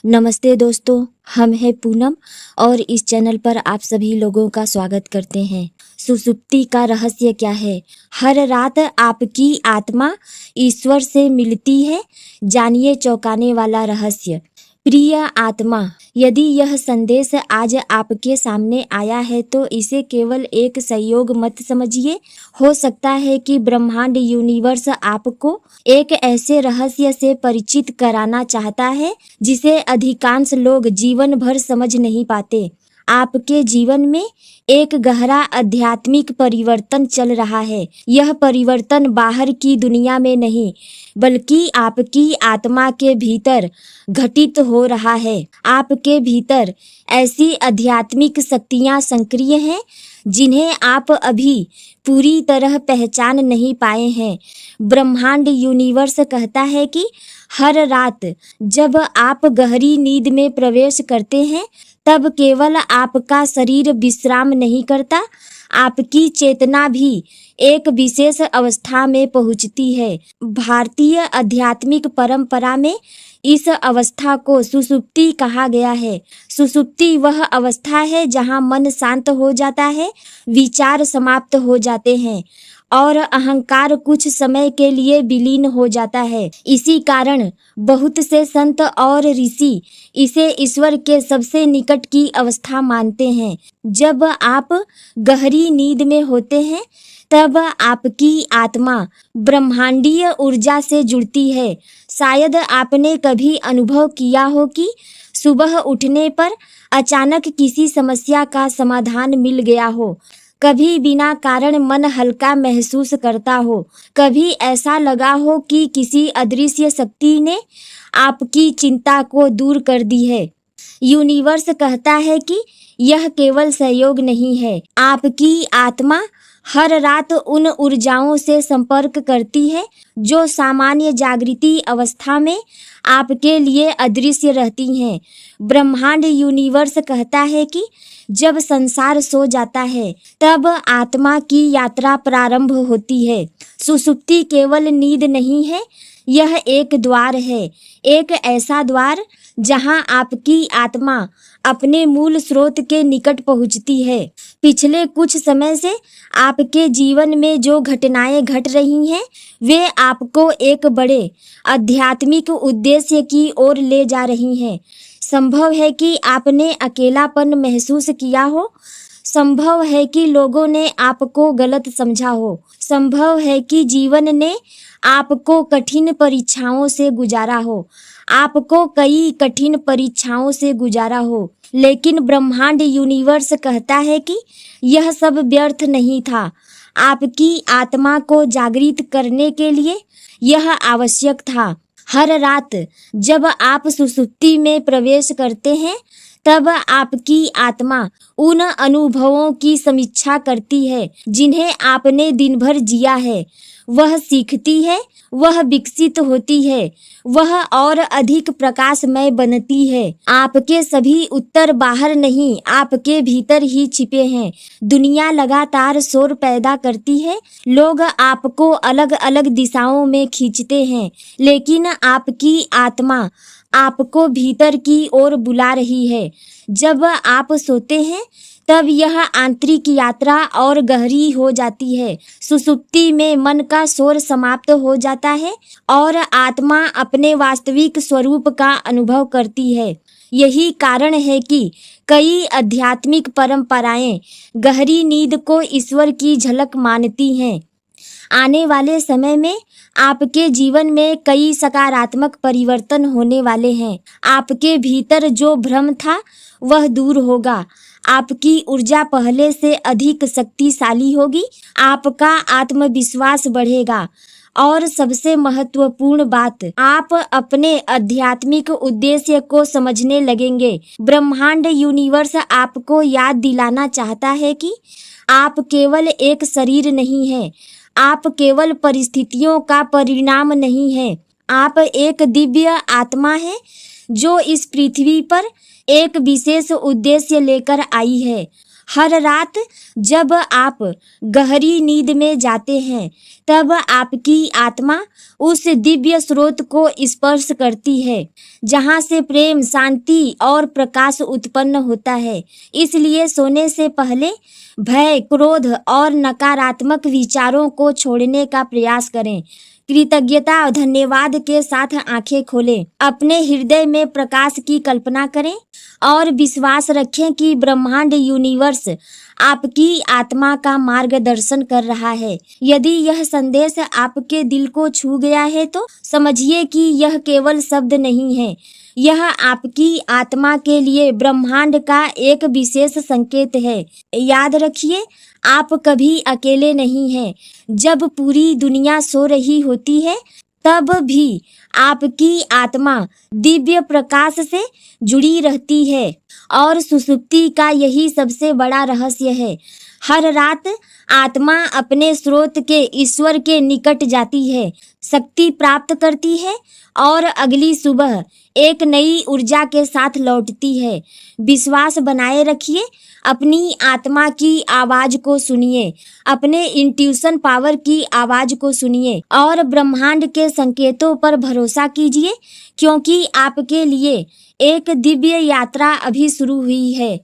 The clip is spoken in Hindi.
नमस्ते दोस्तों, हम हैं पूनम और इस चैनल पर आप सभी लोगों का स्वागत करते हैं। सुसुप्ति का रहस्य क्या है? हर रात आपकी आत्मा ईश्वर से मिलती है, जानिए चौंकाने वाला रहस्य। प्रिय आत्मा, यदि यह संदेश आज आपके सामने आया है तो इसे केवल एक सहयोग मत समझिए। हो सकता है कि ब्रह्मांड यूनिवर्स आपको एक ऐसे रहस्य से परिचित कराना चाहता है जिसे अधिकांश लोग जीवन भर समझ नहीं पाते। आपके जीवन में एक गहरा आध्यात्मिक परिवर्तन चल रहा है। यह परिवर्तन बाहर की दुनिया में नहीं, बल्कि आपकी आत्मा के भीतर घटित हो रहा है। आपके भीतर ऐसी आध्यात्मिक शक्तियां सक्रिय हैं जिन्हें आप अभी पूरी तरह पहचान नहीं पाए हैं। ब्रह्मांड यूनिवर्स कहता है कि हर रात जब आप गहरी नींद में प्रवेश करते हैं, तब केवल आपका शरीर विश्राम नहीं करता, आपकी चेतना भी एक विशेष अवस्था में पहुंचती है। भारतीय आध्यात्मिक परंपरा में इस अवस्था को सुसुप्ति कहा गया है। सुसुप्ति वह अवस्था है जहां मन शांत हो जाता है, विचार समाप्त हो जाते हैं और अहंकार कुछ समय के लिए विलीन हो जाता है। इसी कारण बहुत से संत और ऋषि इसे ईश्वर के सबसे निकट की अवस्था मानते हैं। जब आप गहरी नींद में होते हैं, तब आपकी आत्मा ब्रह्मांडीय ऊर्जा से जुड़ती है। शायद आपने कभी अनुभव किया हो कि सुबह उठने पर अचानक किसी समस्या का समाधान मिल गया हो। कभी बिना कारण मन हल्का महसूस करता हो। कभी ऐसा लगा हो कि किसी अदृश्य शक्ति ने आपकी चिंता को दूर कर दी है। यूनिवर्स कहता है कि यह केवल सहयोग नहीं है। आपकी आत्मा हर रात उन ऊर्जाओं से संपर्क करती है जो सामान्य जागृति अवस्था में आपके लिए अदृश्य रहती हैं। ब्रह्मांड यूनिवर्स कहता है कि जब संसार सो जाता है, तब आत्मा की यात्रा प्रारंभ होती है। सुसुप्ति केवल नींद नहीं है, यह एक द्वार है, एक ऐसा द्वार जहां आपकी आत्मा अपने मूल स्रोत के निकट पहुंचती है। पिछले कुछ समय से आपके जीवन में जो घटनाएं घट रही हैं, वे आपको एक बड़े आध्यात्मिक उद्देश्य की ओर ले जा रही हैं। संभव है कि आपने अकेलापन महसूस किया हो, संभव है कि लोगों ने आपको गलत समझा हो, संभव है कि जीवन ने आपको कठिन परीक्षाओं से गुजारा हो, आपको कई कठिन परीक्षाओं से गुजारा हो। लेकिन ब्रह्मांड यूनिवर्स कहता है कि यह सब व्यर्थ नहीं था। आपकी आत्मा को जागृत करने के लिए यह आवश्यक था। हर रात जब आप सुसुप्ति में प्रवेश करते हैं, तब आपकी आत्मा उन अनुभवों की समीक्षा करती है जिन्हें आपने दिन भर जिया है। वह सीखती है, वह विकसित होती है, वह और अधिक प्रकाशमय बनती है। आपके सभी उत्तर बाहर नहीं, आपके भीतर ही छिपे हैं। दुनिया लगातार शोर पैदा करती है, लोग आपको अलग अलग दिशाओं में खींचते हैं, लेकिन आपकी आत्मा आपको भीतर की ओर बुला रही है। जब आप सोते हैं, तब यह आंतरिक यात्रा और गहरी हो जाती है। सुसुप्ति में मन का शोर समाप्त हो जाता है और आत्मा अपने वास्तविक स्वरूप का अनुभव करती है। यही कारण है कि कई आध्यात्मिक परंपराएं गहरी नींद को ईश्वर की झलक मानती हैं। आने वाले समय में आपके जीवन में कई सकारात्मक परिवर्तन होने वाले हैं। आपके भीतर जो भ्रम था, वह दूर होगा। आपकी ऊर्जा पहले से अधिक शक्तिशाली होगी, आपका आत्मविश्वास बढ़ेगा और सबसे महत्वपूर्ण बात, आप अपने आध्यात्मिक उद्देश्य को समझने लगेंगे। ब्रह्मांड यूनिवर्स आपको याद दिलाना चाहता है कि आप केवल एक शरीर नहीं हैं, आप केवल परिस्थितियों का परिणाम नहीं हैं, आप एक दिव्य आत्मा है जो इस पृथ्वी पर एक विशेष उद्देश्य लेकर आई है। हर रात जब आप गहरी नींद में जाते हैं तब आपकी आत्मा उस दिव्य स्रोत को स्पर्श करती है जहाँ से प्रेम, शांति और प्रकाश उत्पन्न होता है। इसलिए सोने से पहले भय, क्रोध और नकारात्मक विचारों को छोड़ने का प्रयास करें। कृतज्ञता और धन्यवाद के साथ आंखें खोलें। अपने हृदय में प्रकाश की कल्पना करें और विश्वास रखें कि ब्रह्मांड, यूनिवर्स आपकी आत्मा का मार्गदर्शन कर रहा है। यदि यह संदेश आपके दिल को छू गया है तो समझिए कि यह केवल शब्द नहीं है, यह आपकी आत्मा के लिए ब्रह्मांड का एक विशेष संकेत है। याद रखिए, आप कभी अकेले नहीं हैं। जब पूरी दुनिया सो रही होती है तब भी आपकी आत्मा दिव्य प्रकाश से जुड़ी रहती है और सुषुप्ति का यही सबसे बड़ा रहस्य है। हर रात आत्मा अपने स्रोत के, ईश्वर के निकट जाती है, शक्ति प्राप्त करती है और अगली सुबह एक नई ऊर्जा के साथ लौटती है। विश्वास बनाए रखिए, अपनी आत्मा की आवाज को सुनिए, अपने इंट्यूशन पावर की आवाज को सुनिए और ब्रह्मांड के संकेतों पर भरोसा कीजिए, क्योंकि आपके लिए एक दिव्य यात्रा अभी शुरू हुई है।